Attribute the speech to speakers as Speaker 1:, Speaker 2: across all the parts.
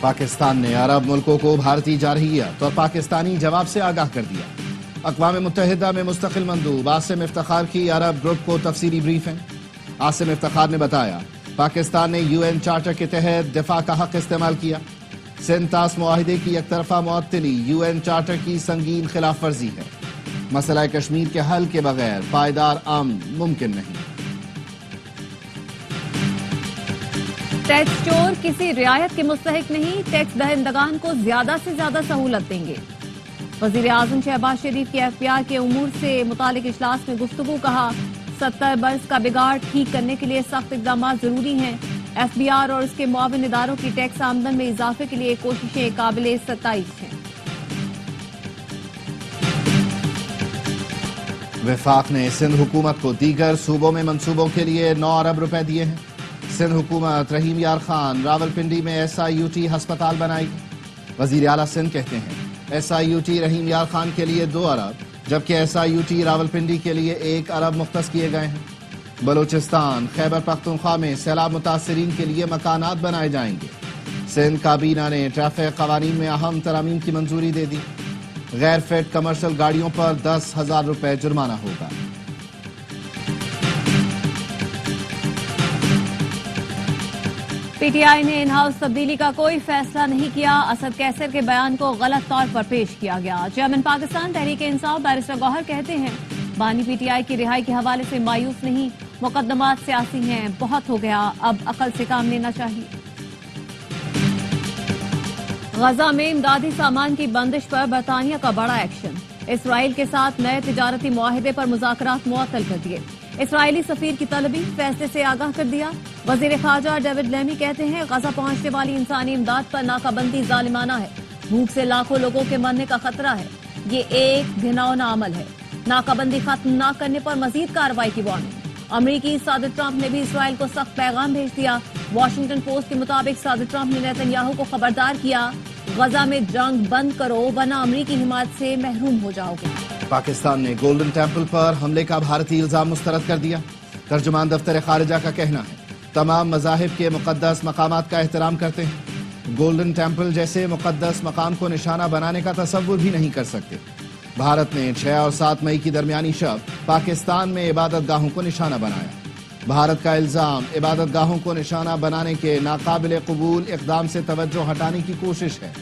Speaker 1: پاکستان نے عرب ملکوں کو بھارتی جارحیت اور پاکستانی جواب سے آگاہ کر دیا۔ اقوام متحدہ میں مستقل مندوب عاصم افتخار کی عرب گروپ کو تفصیلی بریفنگ۔ عاصم افتخار نے بتایا پاکستان نے UN چارٹر کے تحت دفاع کا حق استعمال کیا۔ سندھ طاس معاہدے کی یک طرفہ معطلی UN چارٹر کی سنگین خلاف ورزی ہے۔ مسئلہ کشمیر کے حل کے بغیر پائیدار امن ممکن نہیں۔
Speaker 2: ٹیکس چور کسی رعایت کے مستحق نہیں، ٹیکس دہندگان کو زیادہ سے زیادہ سہولت دیں گے۔ وزیر اعظم شہباز شریف کی FBI کے امور سے متعلق اجلاس میں گفتگو، کہا 70 برس کا بگاڑ ٹھیک کرنے کے لیے سخت اقدامات ضروری ہیں۔ FBR اور اس کے معاون اداروں کی ٹیکس آمدن میں اضافے کے لیے کوششیں قابل ستائش ہیں۔
Speaker 1: وفاق نے سندھ حکومت کو دیگر صوبوں میں منصوبوں کے لیے 9 ارب روپے دیے ہیں۔ سندھ حکومت رحیم یار خان راولپنڈی میں SIUT ہسپتال بنائے گی۔ وزیر اعلیٰ سندھ کہتے ہیں SIUT رحیم یار خان کے لیے 2 ارب جبکہ SIUT راولپنڈی کے لیے 1 ارب مختص کیے گئے ہیں۔ بلوچستان خیبر پختونخوا میں سیلاب متاثرین کے لیے مکانات بنائے جائیں گے۔ سندھ کابینہ نے ٹریفک قوانین میں اہم ترامیم کی منظوری دے دی۔ غیر فٹ کمرشل گاڑیوں پر 10,000 روپے جرمانہ ہوگا۔
Speaker 2: PTI نے ان ہاؤس تبدیلی کا کوئی فیصلہ نہیں کیا، اسد کیسر کے بیان کو غلط طور پر پیش کیا گیا۔ چیئرمین پاکستان تحریک انصاف بیرسٹر گوہر کہتے ہیں بانی PTI کی رہائی کے حوالے سے مایوس نہیں، مقدمات سیاسی ہیں، بہت ہو گیا، اب عقل سے کام لینا چاہیے۔ غزہ میں امدادی سامان کی بندش پر برطانیہ کا بڑا ایکشن، اسرائیل کے ساتھ نئے تجارتی معاہدے پر مذاکرات معطل کر دیے۔ اسرائیلی سفیر کی طلبی، فیصلے سے آگاہ کر دیا۔ وزیر خارجہ ڈیوڈ لیمی کہتے ہیں غزہ پہنچنے والی انسانی امداد پر ناکہ بندی ظالمانہ ہے، بھوک سے لاکھوں لوگوں کے مرنے کا خطرہ ہے، یہ ایک گھناؤنا عمل ہے۔ ناکہ بندی ختم نہ کرنے پر مزید کارروائی کی وارننگ۔ امریکی صدر ٹرمپ نے بھی اسرائیل کو سخت پیغام بھیج دیا۔ واشنگٹن پوسٹ کے مطابق صدر ٹرمپ نے نیتنیاہو کو خبردار کیا غزہ میں جنگ بند کرو ورنہ امریکی حمایت سے محروم ہو جاؤ گے۔
Speaker 1: پاکستان نے گولڈن ٹیمپل پر حملے کا بھارتی الزام مسترد کر دیا۔ ترجمان دفتر خارجہ کا کہنا ہے تمام مذاہب کے مقدس مقامات کا احترام کرتے ہیں، گولڈن ٹیمپل جیسے مقدس مقام کو نشانہ بنانے کا تصور بھی نہیں کر سکتے۔ بھارت نے 6 اور 7 مئی کی درمیانی شب پاکستان میں عبادت گاہوں کو نشانہ بنایا۔ بھارت کا الزام عبادت گاہوں کو نشانہ بنانے کے ناقابل قبول اقدام سے توجہ ہٹانے کی کوشش ہے۔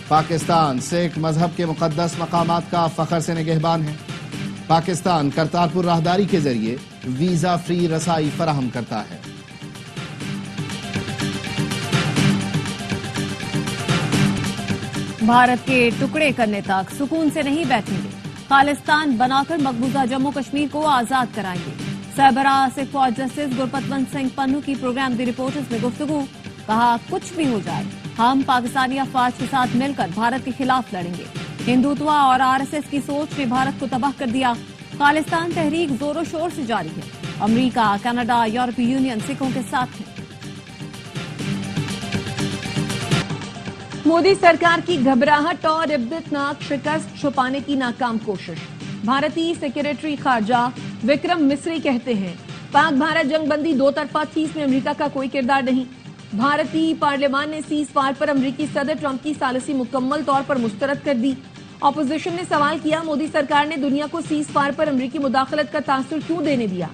Speaker 1: پاکستان سکھ مذہب کے مقدس مقامات کا فخر سے نگہبان ہے۔ پاکستان کرتارپور راہداری کے ذریعے ویزا فری رسائی فراہم کرتا ہے۔
Speaker 2: بھارت کے ٹکڑے کرنے تک سکون سے نہیں بیٹھیں گے، خالصتان بنا کر مقبوضہ جموں کشمیر کو آزاد کرائیں گے۔ سربراہ سکھ فوج جسٹس گرپتونت سنگھ پنو کی پروگرام دی رپورٹرز میں گفتگو، کہا کچھ بھی ہو جائے ہم پاکستانی افواج کے ساتھ مل کر بھارت کے خلاف لڑیں گے۔ ہندوتوا اور RSS کی سوچ نے بھارت کو تباہ کر دیا۔ خالصتان تحریک زور و شور سے جاری ہے، امریکہ، کینیڈا، یورپی یونین سکھوں کے ساتھ ہیں۔
Speaker 3: مودی سرکار کی گھبراہٹ اور عبرتناک شکست چھپانے کی ناکام کوشش، بھارتی سیکریٹری خارجہ وکرم مسری کہتے ہیں پاک بھارت جنگ بندی 2 طرفہ تھی، اس میں امریکہ کا کوئی کردار نہیں۔ بھارتی پارلیمان نے سیز فائر پر امریکی صدر ٹرمپ کی ثالثی مکمل طور پر مسترد کر دی۔ اپوزیشن نے سوال کیا مودی سرکار نے دنیا کو سیز فائر پر امریکی مداخلت کا تاثر کیوں دینے دیا؟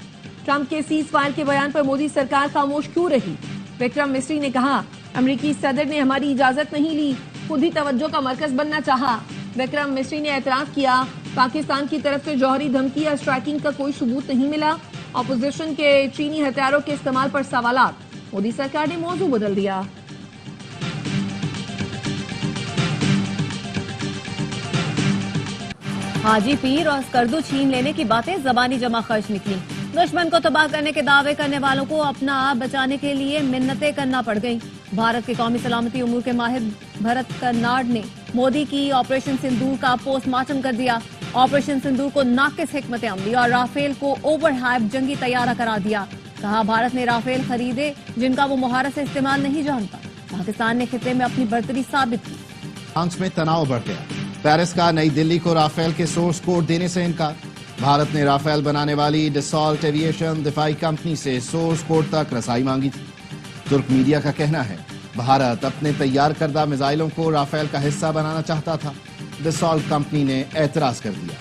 Speaker 3: ٹرمپ کے سیز فائر کے بیان پر مودی سرکار خاموش کیوں رہی؟ وکرم مسری نے کہا امریکی صدر نے ہماری اجازت نہیں لی، خود ہی توجہ کا مرکز بننا چاہا۔ وکرم مسری نے اعتراف کیا پاکستان کی طرف سے جوہری دھمکی یا اسٹرائکنگ کا کوئی ثبوت نہیں ملا۔ اپوزیشن کے چینی ہتھیاروں کے استعمال پر سوالات، مودی سرکار نے موضوع بدل دیا۔
Speaker 2: حاجی پیر اور اسکردو چھین لینے کی باتیں زبانی جمع خرچ نکلی۔ دشمن کو تباہ کرنے کے دعوے کرنے والوں کو اپنا آپ بچانے کے لیے منتیں کرنا پڑ گئیں۔ بھارت کے قومی سلامتی امور کے ماہر بھرت کرناڈ نے مودی کی آپریشن سندور کا پوسٹ مارٹم کر دیا۔ آپریشن سندور کو ناقص حکمت عملی اور رافیل کو اوور ہائپ جنگی طیارہ قرار دیا۔ کہا بھارت نے رافیل خریدے جن کا وہ مہارت سے استعمال نہیں جانتا۔ پاکستان نے خطے میں اپنی برتری ثابت کی۔
Speaker 1: فرانس میں تناؤ بڑھ گیا، پیرس کا نئی دلی کو رافیل کے سورس کوڈ دینے سے انکار۔ بھارت نے رافیل بنانے والی ڈسالٹ ایویشن دفاعی کمپنی سے سورس کوڈ تک رسائی مانگی تھی۔ ترک میڈیا کا کہنا ہے بھارت اپنے تیار کردہ میزائلوں کو رافیل کا حصہ بنانا چاہتا تھا، دسالٹ کمپنی نے اعتراض کر دیا۔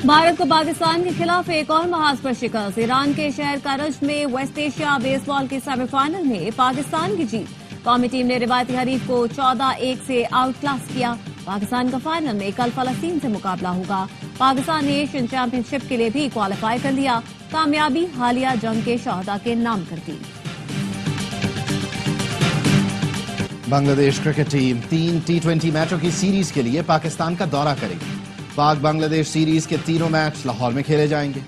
Speaker 2: بھارت کو پاکستان کے خلاف ایک اور محاذ پر شکست، ایران کے شہر کرج میں ویسٹ ایشیا بیس بال کے سیمی فائنل میں پاکستان کی جیت، قومی ٹیم نے روایتی حریف کو 14-1 سے آؤٹ کلاس کیا۔ پاکستان کا فائنل میں کل فلسطین سے مقابلہ ہوگا۔ پاکستان نے ایشین چیمپئن شپ کے لیے بھی کوالیفائی کر لیا، کامیابی حالیہ جنگ کے شہداء کے نام کر دی۔
Speaker 1: بنگلہ دیش کرکٹ ٹیم 3 T20 میچوں کی سیریز کے لیے پاکستان کا دورہ کرے گی۔ پاک بنگلہ دیش سیریز کے تینوں میچ لاہور میں کھیلے جائیں گے۔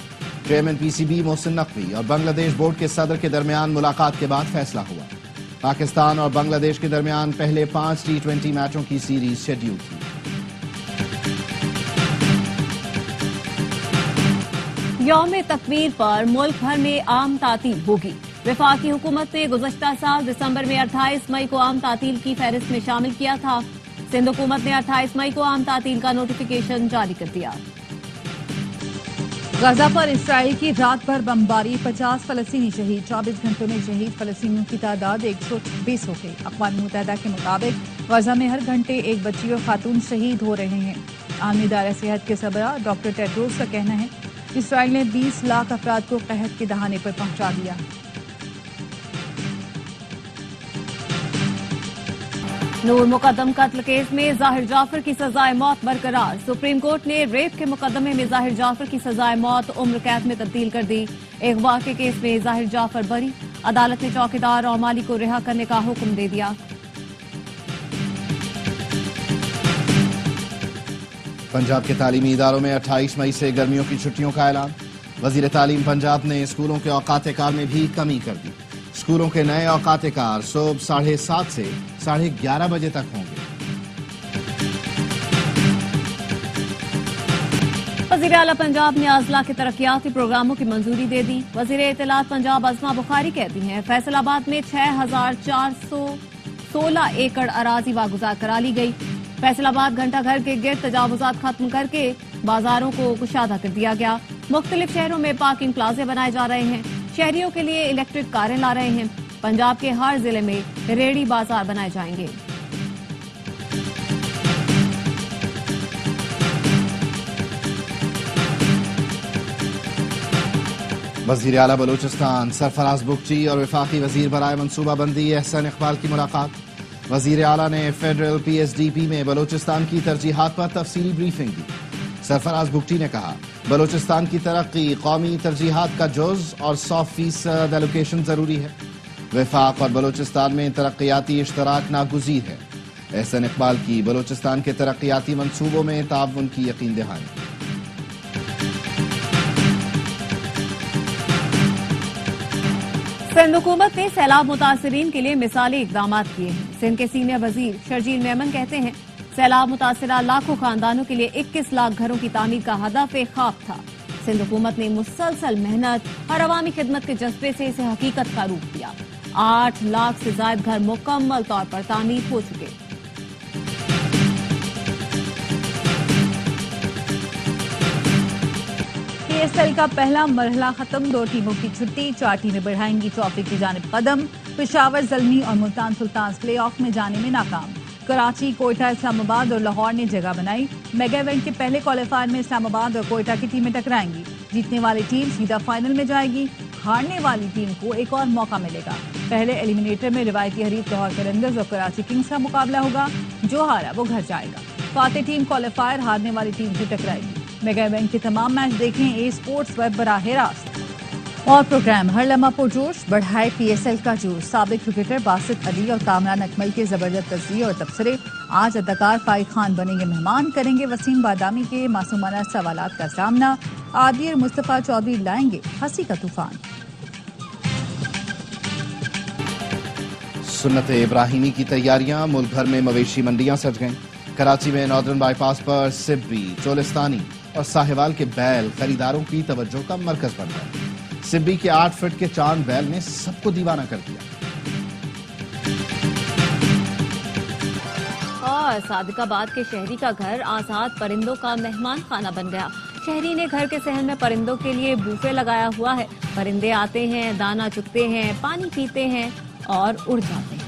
Speaker 1: چیئرمین PCB محسن نقوی اور بنگلہ دیش بورڈ کے صدر کے درمیان ملاقات کے بعد فیصلہ ہوا۔ پاکستان اور بنگلہ دیش کے درمیان پہلے 5 T20 میچوں کی سیریز شیڈیول تھی۔
Speaker 2: یوم تکبیر پر ملک بھر میں عام تعطیل ہوگی۔ وفاقی حکومت نے گزشتہ سال دسمبر میں 28 مئی کو عام تعطیل کی فہرست میں شامل کیا تھا۔ سندھ حکومت نے 28 مئی کو عام تعطیل کا نوٹیفیکیشن جاری کر دیا۔
Speaker 4: غزہ پر اسرائیل کی رات بھر بمباری، 50 فلسطینی شہید، 24 گھنٹوں میں شہید فلسطینیوں کی تعداد 120 ہو گئی۔ اقوام متحدہ کے مطابق غزہ میں ہر گھنٹے ایک بچی اور خاتون شہید ہو رہے ہیں۔ عالمی ادارہ صحت کے سربراہ ڈاکٹر ٹیڈروس کا کہنا ہے اسرائیل نے 20 لاکھ افراد کو قحط کے دہانے پر پہنچا دیا۔
Speaker 2: نور مقدم قتل کیس میں ظاہر جعفر کی سزائے موت برقرار، سپریم کورٹ نے ریپ کے مقدمے میں ظاہر جعفر کی سزائے موت عمر قید میں تبدیل کر دی۔ اغوا کے کیس میں ظاہر جعفر بری، عدالت نے چوکیدار اور مالی کو رہا کرنے کا حکم دے دیا۔
Speaker 1: پنجاب کے تعلیمی اداروں میں 28 مئی سے گرمیوں کی چھٹیوں کا اعلان، وزیر تعلیم پنجاب نے اسکولوں کے اوقات کار میں بھی کمی کر دی۔ اسکولوں کے نئے اوقات کار صبح 7:30 سے 11:30 بجے تک ہوں گے۔
Speaker 2: وزیر اعلیٰ پنجاب نے اضلاع کے ترقیاتی پروگراموں کی منظوری دے دی۔ وزیر اطلاعات پنجاب عظمہ بخاری کہتی ہیں فیصل آباد میں 6416 ایکڑ اراضی واگزار کرا لی گئی۔ فیصل آباد گھنٹہ گھر کے گرد تجاوزات ختم کر کے بازاروں کو کشادہ کر دیا گیا۔ مختلف شہروں میں پارکنگ پلازے بنائے جا رہے ہیں، شہریوں کے لیے الیکٹرک کاریں لا رہے ہیں۔ پنجاب کے ہر ضلع میں ریڑھی بازار بنائے جائیں گے۔
Speaker 1: وزیر اعلیٰ بلوچستان سرفراز بگٹی اور وفاقی وزیر برائے منصوبہ بندی احسن اقبال کی ملاقات۔ وزیر اعلیٰ نے فیڈرل PSDP میں بلوچستان کی ترجیحات پر تفصیلی بریفنگ دی۔ سرفراز بگٹی نے کہا بلوچستان کی ترقی قومی ترجیحات کا جز اور 100% ایلوکیشن ضروری ہے۔ وفاق اور بلوچستان میں ترقیاتی اشتراک ناگزیر ہے۔ احسن اقبال کی بلوچستان کے ترقیاتی منصوبوں میں تعاون کی یقین دہانی۔
Speaker 2: سندھ حکومت نے سیلاب متاثرین کے لیے مثالی اقدامات کیے ہیں۔ سندھ کے سینئر وزیر شرجیل میمن کہتے ہیں سیلاب متاثرہ لاکھوں خاندانوں کے لیے 21 لاکھ گھروں کی تعمیر کا ہدف خواب تھا۔ سندھ حکومت نے مسلسل محنت اور عوامی خدمت کے جذبے سے اسے حقیقت کا روپ دیا۔ 8 لاکھ سے زائد گھر مکمل طور پر تعمیر ہو چکے۔
Speaker 4: PSL کا پہلا مرحلہ ختم، 2 ٹیموں کی چھٹی، 4 ٹیمیں بڑھائیں گی ٹرافی کی جانب قدم۔ پشاور زلمی اور ملتان سلطانز پلے آف میں جانے میں ناکام۔ کراچی، کوئٹہ، اسلام آباد اور لاہور نے جگہ بنائی۔ میگا ایونٹ کے پہلے کوالیفائر میں اسلام آباد اور کوئٹہ کی ٹیمیں ٹکرائیں گی۔ جیتنے والی ٹیم سیدھا فائنل میں جائے گی، ہارنے والی ٹیم کو ایک اور موقع ملے گا۔ پہلے ایلیمنیٹر میں روایتی حریف لاہور قلندرز اور کراچی کنگز کا مقابلہ ہوگا، جو ہارا وہ گھر جائے گا۔ فاتح ٹیم کوالیفائر ہارنے والی ٹیم سے ٹکرائے گی۔ میگا ایونٹ کے تمام میچ دیکھیں اے اسپورٹس ویب براہ راست۔ اور پروگرام ہر لمحہ پرجوش، بڑھائے PSL کا جوش۔ سابق کرکٹر باسط علی اور کامران اکمل کے زبردست تجزیے اور تبصرے۔ آج اداکار فائق خان بنیں گے مہمان، کریں گے وسیم بادامی کے معصومانہ سوالات کا سامنا۔ عادی اور مصطفیٰ چودھری لائیں گے ہنسی کا طوفان۔
Speaker 1: سنت ابراہیمی کی تیاریاں، ملک بھر میں مویشی منڈیاں سج گئیں۔ کراچی میں ناردرن بائی پاس پر سبی، چولستانی اور ساہیوال کے بیل خریداروں کی توجہ کا مرکز بن گئے۔ سبی کے 8 فٹ کے چاند بیل نے سب کو دیوانہ کر دیا۔
Speaker 2: اور صادق آباد کے شہری کا گھر آزاد پرندوں کا مہمان خانہ بن گیا۔ شہری نے گھر کے صحن میں پرندوں کے لیے بوفے لگایا ہوا ہے. پرندے آتے ہیں, دانا چگتے ہیں, پانی پیتے ہیں اور اڑ جاتے ہیں.